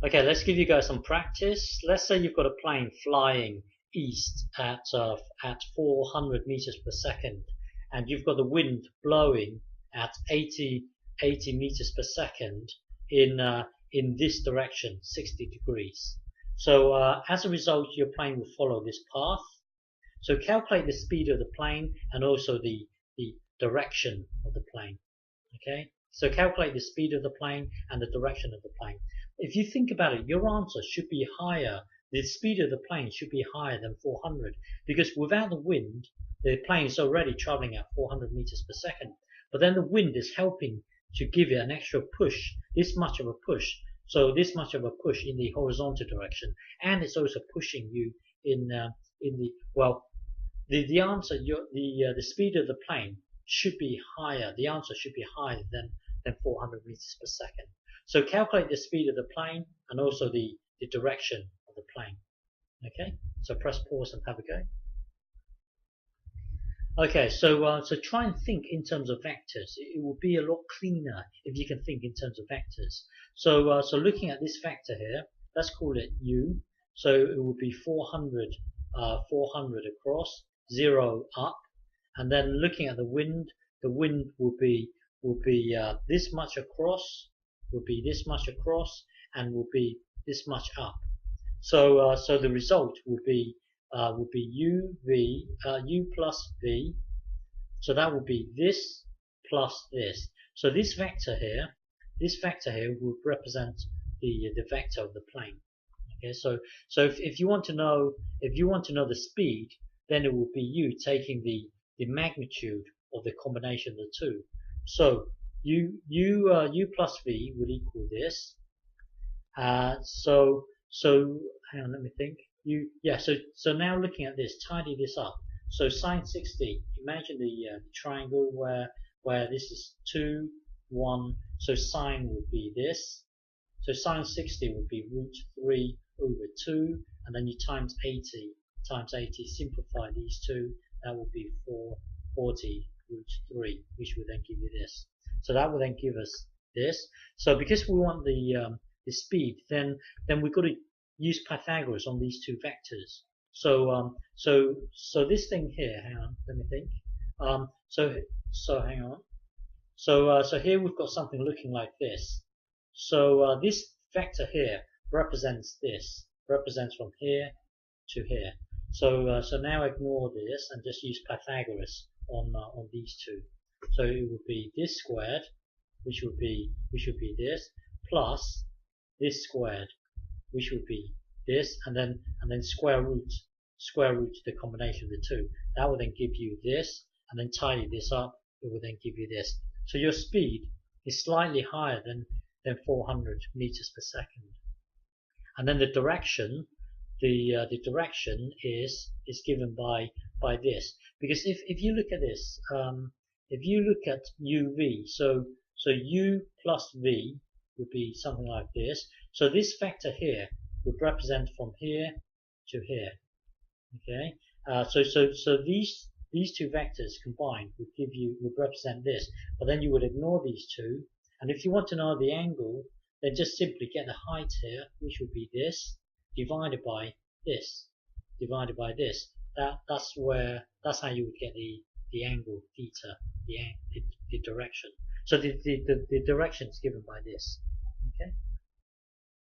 Okay, let's give you guys some practice. Let's say you've got a plane flying east at 400 meters per second, and you've got the wind blowing at 80 meters per second in this direction, 60 degrees. So as a result, your plane will follow this path. So calculate the speed of the plane and also the direction of the plane. Okay, so calculate the speed of the plane and the direction of the plane. If you think about it, your answer should be higher. The speed of the plane should be higher than 400 because without the wind, the plane is already traveling at 400 meters per second. But then the wind is helping to give it an extra push, this much of a push. So this much of a push in the horizontal direction, and it's also pushing you in the well. The answer, the speed of the plane should be higher. The answer should be higher than 400 meters per second. So calculate the speed of the plane and also the direction of the plane. Okay, so press pause and have a go. Okay, so try and think in terms of vectors. It will be a lot cleaner if you can think in terms of vectors. So looking at this vector here, let's call it u. So it will be 400 across, 0 up, and then looking at the wind will be this much across, will be this much across, and will be this much up. So the result will be u plus v. So that will be this plus this. So this vector here will represent the vector of the plane. Okay, so if you want to know the speed, then it will be u taking the magnitude of the combination of the two. So u plus v will equal this. So hang on, let me think. So now looking at this, tidy this up. So sine 60. Imagine the triangle where this is 2, 1. So sine would be this. So sine 60 would be root 3 over 2, and then you times 80. Simplify these two. That would be 440 root 3, which would then give you this. So that will then give us this. So because we want the speed, then we've got to use Pythagoras on these two vectors. So this thing here, hang on, let me think. So hang on. So here we've got something looking like this. So this vector here represents from here to here. So now ignore this and just use Pythagoras on these two. So it would be this squared, which would be this, plus this squared, which would be this, and then square root the combination of the two. That will then give you this, and then tidy this up, it will then give you this. So your speed is slightly higher than 400 meters per second. And then the direction is given by this, because if you look at this, if you look at uv, so u plus v would be something like this. So this vector here would represent from here to here. Okay, so these two vectors combined would represent this, but then you would ignore these two, and if you want to know the angle, then just simply get the height here, which would be this, divided by this. That's how you would get the angle theta, the direction. So the direction is given by this. Okay.